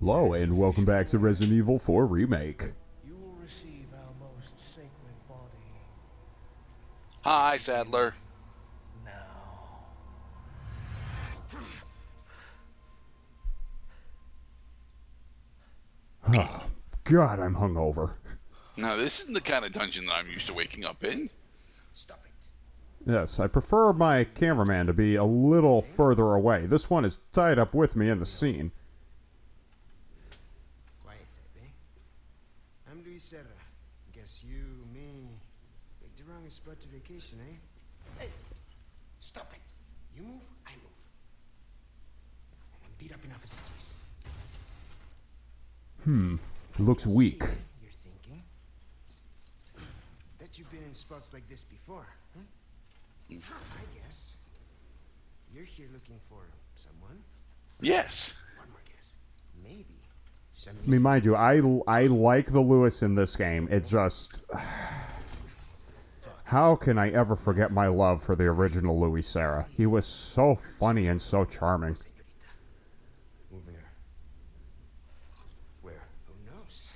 Hello, and welcome back to Resident Evil 4 Remake. You will receive our most sacred body Hi, Sadler. now. Oh, God, I'm hungover. Now, this isn't the kind of dungeon that I'm used to waking up in. Stop it. Yes, I prefer my cameraman to be a little further away. This one is tied up with me in the scene. Quiet type, eh? I'm Luis Serra. Guess you, me, picked the wrong spot to vacation, eh? Hey, stop it. You move, I move. And I'm beat up enough as it is. Looks weak. You're thinking? Bet you've been in spots like this before, huh? I guess. You're here looking for someone? Yes. One more guess. Maybe. I mean, mind you, I like the Lewis in this game. It's just... How can I ever forget my love for the original Louis Serra? He was so funny and so charming. Moving her. Where? Who knows?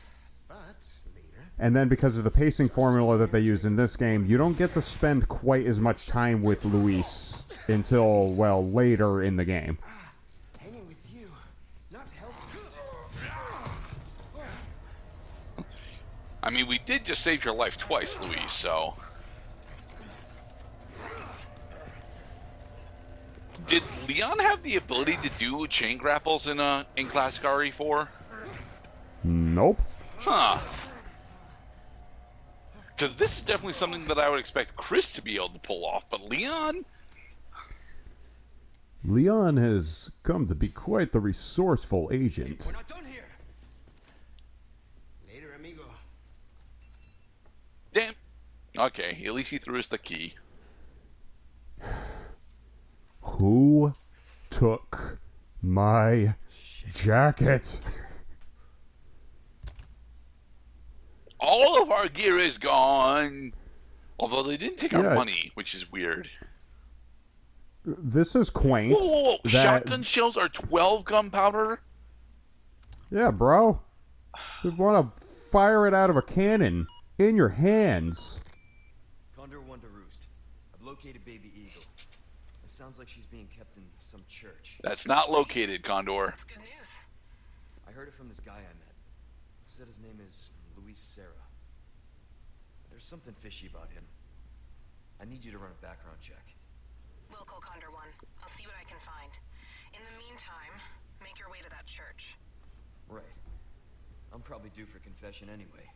But later. And then because of the pacing formula that they use in this game, you don't get to spend quite as much time with Luis until, well, later in the game. Hanging with you, not helping. I mean, we did just save your life twice, Louise, so... Did Leon have the ability to do chain grapples in Classic RE4? Nope. Huh. Because this is definitely something that I would expect Chris to be able to pull off, but Leon? Leon has come to be quite the resourceful agent. We're not done here. Later, amigo. Damn. Okay, at least he threw us the key. Who took my jacket? All of our gear is gone. Although they didn't take our Yeah. money, which is weird. This is quaint. Whoa, whoa, whoa. That- Shotgun shells are 12 gunpowder? Yeah, bro. You want to fire it out of a cannon in your hands. Condor 1 to Roost. I've located Baby Eagle. It sounds like she's being kept in some church. That's not located, Condor. That's good news. I heard it from this guy I met. He said his name is Luis Serra. There's something fishy about him. I need you to run a background check. We'll call Condor 1. I'll see what I can find. In the meantime, make your way to that church. Right. I'm probably due for confession anyway.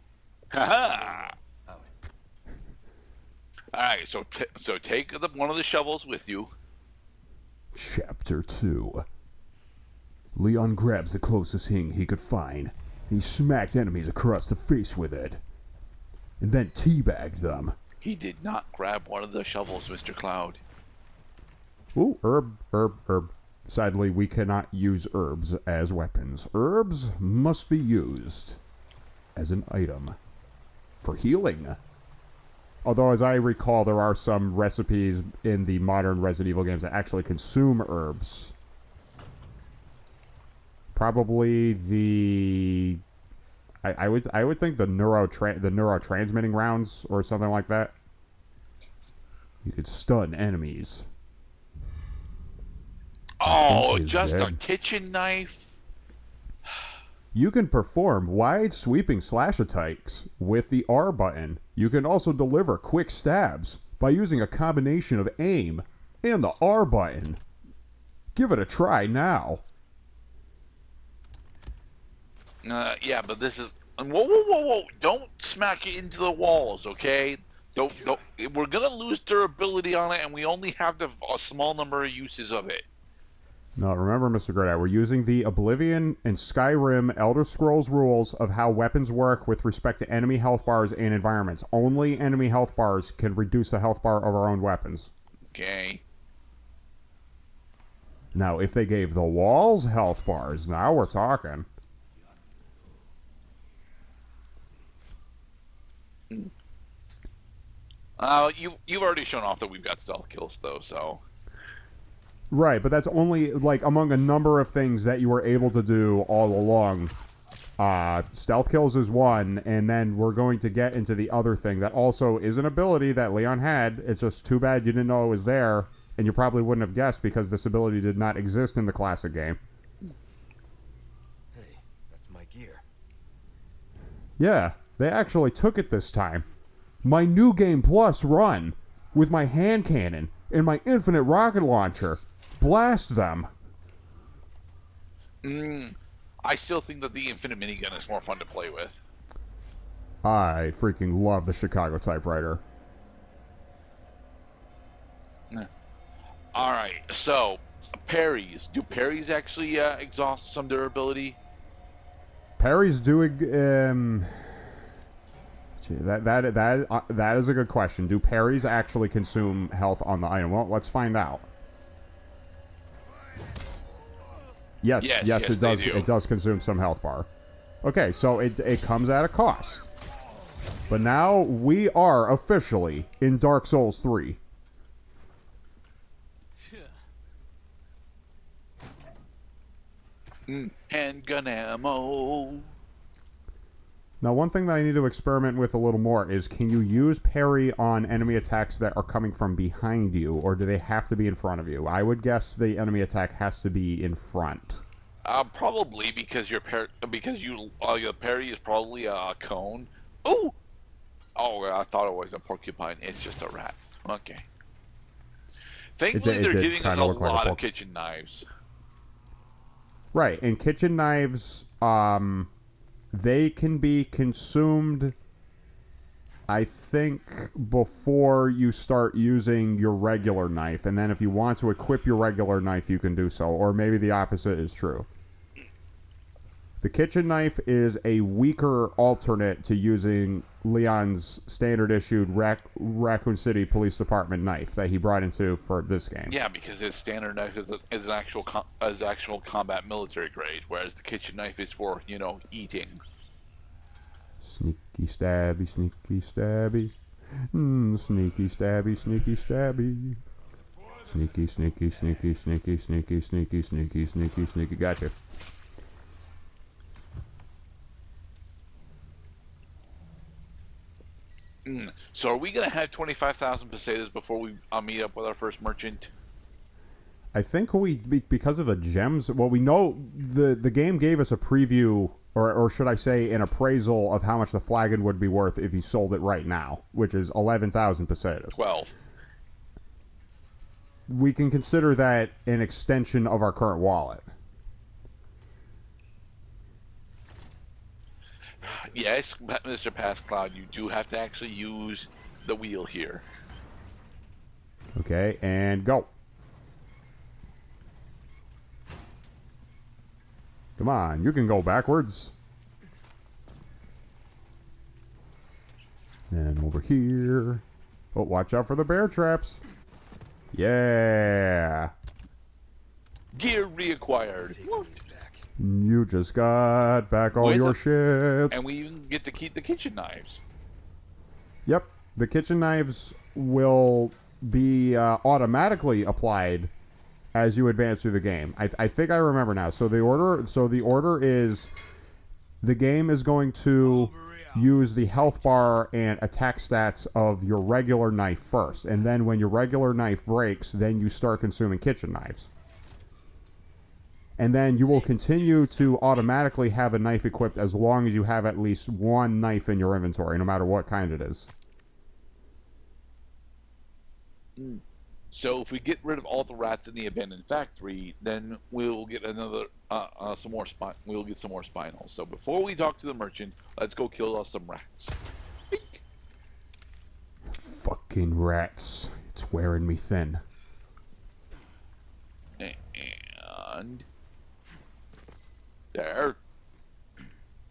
Haha! Out. Alright, so take one of the shovels with you. Chapter 2. Leon grabs the closest thing he could find. He smacked enemies across the face with it. And then teabagged them. He did not grab one of the shovels, Mr. Cloud. Ooh, herb. Sadly, we cannot use herbs as weapons. Herbs must be used as an item for healing. Although, as I recall, there are some recipes in the modern Resident Evil games that actually consume herbs. Probably the... I would think the neurotransmitting rounds or something like that. You could stun enemies. Oh, he's just a dead. kitchen knife? You can perform wide sweeping slash attacks with the R button. You can also deliver quick stabs by using a combination of aim and the R button. Give it a try now. Yeah, but this is... Whoa. Don't smack it into the walls, okay? Don't. We're gonna lose durability on it, and we only have a small number of uses of it. No, remember, Mr. Great, we're using the Oblivion and Skyrim Elder Scrolls rules of how weapons work with respect to enemy health bars and environments. Only enemy health bars can reduce the health bar of our own weapons. Okay. Now, if they gave the walls health bars, now we're talking. You've already shown off that we've got stealth kills, though, so... Right, but that's only, like, among a number of things that you were able to do all along. Stealth kills is one, and then we're going to get into the other thing that also is an ability that Leon had. It's just too bad you didn't know it was there, and you probably wouldn't have guessed because this ability did not exist in the classic game. Hey, that's my gear. Yeah, they actually took it this time. My New Game Plus run with my hand cannon and my infinite rocket launcher. Blast them. I still think that the infinite minigun is more fun to play with. I freaking love the Chicago typewriter. All right, so parries. Do parries actually exhaust some durability? Parry's doing. That is a good question. Do parries actually consume health on the item? Well, let's find out. Yes, it does. Do. It does consume some health bar. Okay, so it comes at a cost. But now we are officially in Dark Souls 3. Handgun ammo. Now, one thing that I need to experiment with a little more is, can you use parry on enemy attacks that are coming from behind you, or do they have to be in front of you? I would guess the enemy attack has to be in front. Probably because your parry is probably a cone. Ooh! Oh, I thought it was a porcupine. It's just a rat. Okay. Thankfully, they're giving us a lot of kitchen knives. Right, and kitchen knives, they can be consumed, I think, before you start using your regular knife. And then if you want to equip your regular knife, you can do so. Or maybe the opposite is true. The kitchen knife is a weaker alternate to using Leon's standard-issued Raccoon City Police Department knife that he brought into for this game. Yeah, because his standard knife is an actual combat military grade, whereas the kitchen knife is for, eating. Sneaky stabby, sneaky stabby. Sneaky stabby, sneaky stabby. Sneaky, sneaky, sneaky, sneaky, sneaky, sneaky, sneaky, sneaky, sneaky. Gotcha. So are we going to have 25,000 pesetas before we meet up with our first merchant? I think because of the gems, well, we know the game gave us a preview, or should I say an appraisal of how much the flagon would be worth if you sold it right now, which is 11,000 pesetas. 12. We can consider that an extension of our current wallet. Yes, Mr. Passcloud, you do have to actually use the wheel here. Okay, and go. Come on, you can go backwards. And over here. Oh, watch out for the bear traps. Yeah. Gear reacquired. You just got back all your shit. And we even get to keep the kitchen knives. Yep. The kitchen knives will be automatically applied as you advance through the game. I think I remember now. So the order is the game is going to use the health bar and attack stats of your regular knife first. And then when your regular knife breaks, then you start consuming kitchen knives. And then you will continue to automatically have a knife equipped as long as you have at least one knife in your inventory, no matter what kind it is. So if we get rid of all the rats in the abandoned factory, then we'll get another we'll get some more spinels. So before we talk to the merchant, let's go kill some rats. Speak. Fucking rats. It's wearing me thin. And there.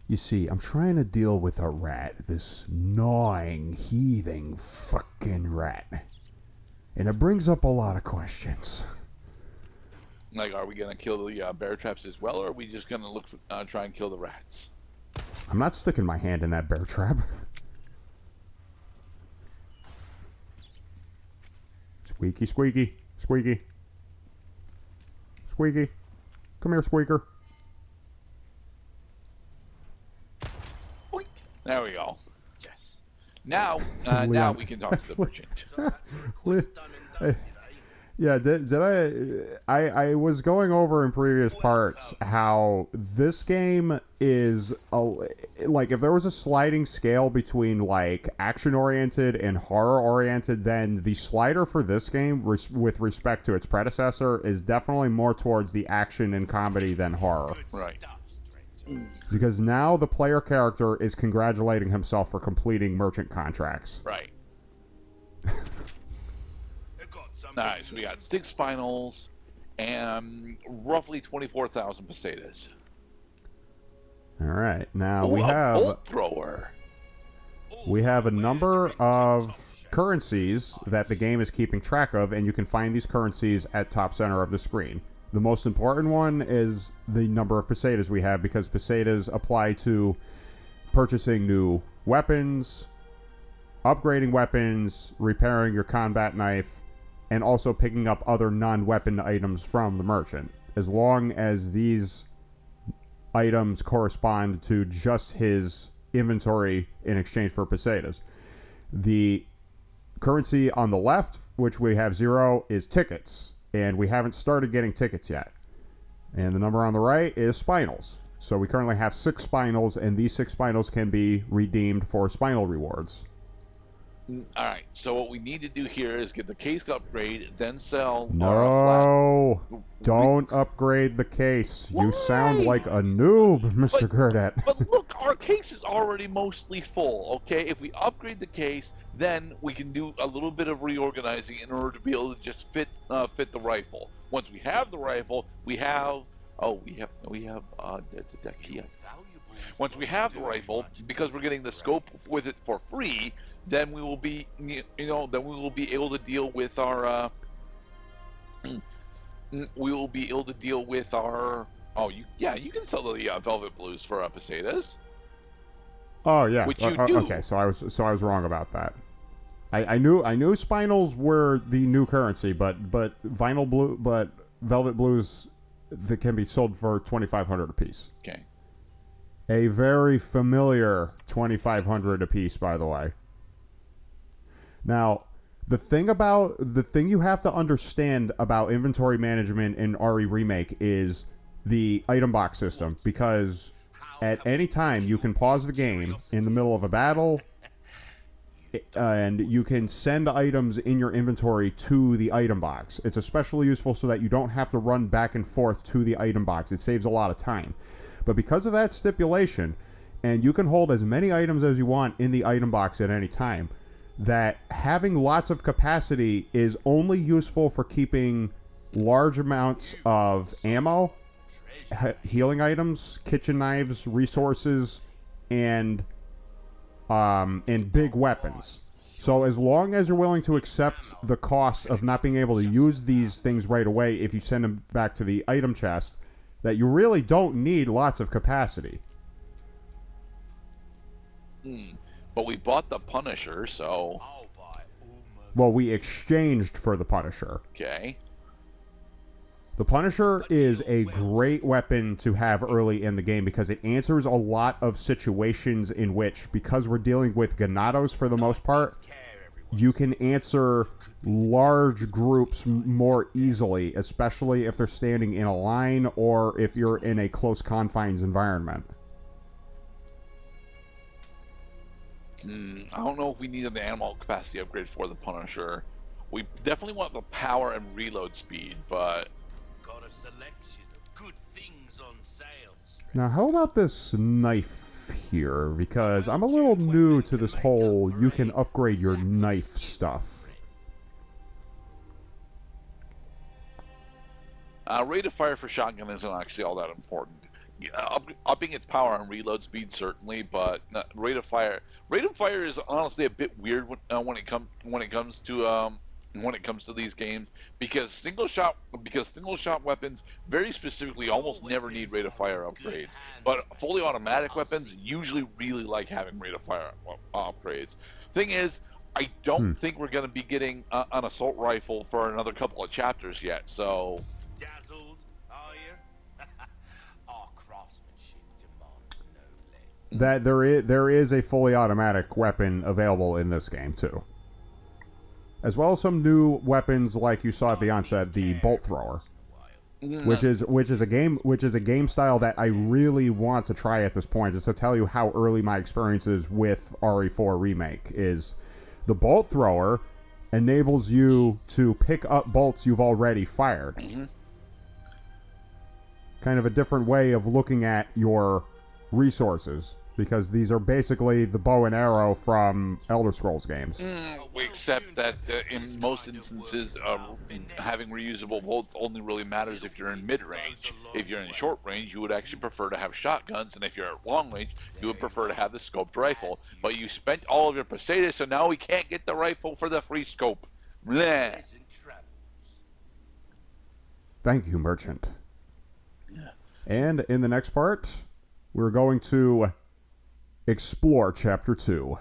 You see, I'm trying to deal with a rat. This gnawing, heaving fucking rat. And it brings up a lot of questions. Like, are we going to kill the bear traps as well, or are we just going to try and kill the rats? I'm not sticking my hand in that bear trap. Squeaky, squeaky, squeaky. Squeaky. Come here, Squeaker. Boink. There we go. Yes. Now, now Leon. we can talk to the merchant. Yeah, did I was going over in previous parts how this game is like, if there was a sliding scale between like action oriented and horror oriented, then the slider for this game with respect to its predecessor is definitely more towards the action and comedy than horror. Right. Because now the player character is congratulating himself for completing merchant contracts. Right. Alright, so we got 6 spinals and roughly 24,000 pesetas. Alright, now Ooh, we a have bolt thrower. we have a number of currencies that the game is keeping track of, and you can find these currencies at top center of the screen. The most important one is the number of pesetas we have, because pesetas apply to purchasing new weapons, upgrading weapons, repairing your combat knife, and also picking up other non-weapon items from the merchant, as long as these items correspond to just his inventory in exchange for pesetas. The currency on the left, which we have 0, is tickets, and we haven't started getting tickets yet. And the number on the right is spinals. So we currently have 6 spinals, and these 6 spinals can be redeemed for spinal rewards. Alright, so what we need to do here is get the case upgrade, then sell No, don't upgrade the case. You sound like a noob, Mr. Gurdet. But look, our case is already mostly full, okay? If we upgrade the case, then we can do a little bit of reorganizing in order to be able to just fit the rifle. Once we have the rifle, we have once we have the rifle, because we're getting the scope with it for free, then we will be, then we will be able to deal with our, you can sell the velvet blues for pesetas. Oh yeah. Which you do. Okay, so I was wrong about that. I knew spinals were the new currency, but velvet blues that can be sold for 2,500 apiece. Okay. A very familiar 2,500 apiece, by the way. Now, the thing you have to understand about inventory management in RE Remake is the item box system, because at any time you can pause the game in the middle of a battle, and you can send items in your inventory to the item box. It's especially useful so that you don't have to run back and forth to the item box. It saves a lot of time. But because of that stipulation, and you can hold as many items as you want in the item box at any time, that having lots of capacity is only useful for keeping large amounts of ammo, healing items, kitchen knives, resources, and big weapons. So as long as you're willing to accept the cost of not being able to use these things right away if you send them back to the item chest, that you really don't need lots of capacity. But we bought the Punisher, so... Well, we exchanged for the Punisher. Okay. The Punisher is a great weapon to have early in the game because it answers a lot of situations in which, because we're dealing with ganados for the most part, you can answer large groups more easily, especially if they're standing in a line or if you're in a close confines environment. I don't know if we need an animal capacity upgrade for the Punisher. We definitely want the power and reload speed, but... Got a selection of good things on sale. Now, how about this knife here? Because I'm a little new to this whole you can upgrade your knife stuff. Rate of fire for shotgun isn't actually all that important. Upping its power and reload speed certainly, but rate of fire is honestly a bit weird when it comes to these games, because single shot weapons very specifically almost never need rate of fire upgrades, but fully automatic weapons usually really like having rate of fire upgrades. Thing is, I don't think we're going to be getting an assault rifle for another couple of chapters yet, so. Dazzled, that there is a fully automatic weapon available in this game too, as well as some new weapons like you saw at the onset, the bolt thrower, which is a game style that I really want to try at this point. Just to tell you how early my experience is with RE4 Remake is, the bolt thrower enables you to pick up bolts you've already fired. Kind of a different way of looking at your resources, because these are basically the bow and arrow from Elder Scrolls games. Except that in most instances, having reusable bolts only really matters if you're in mid-range. If you're in short range, you would actually prefer to have shotguns, and if you're at long range, you would prefer to have the scoped rifle. But you spent all of your pesetas, so now we can't get the rifle for the free scope. Bleh. Thank you, Merchant. And in the next part, we're going to explore Chapter 2.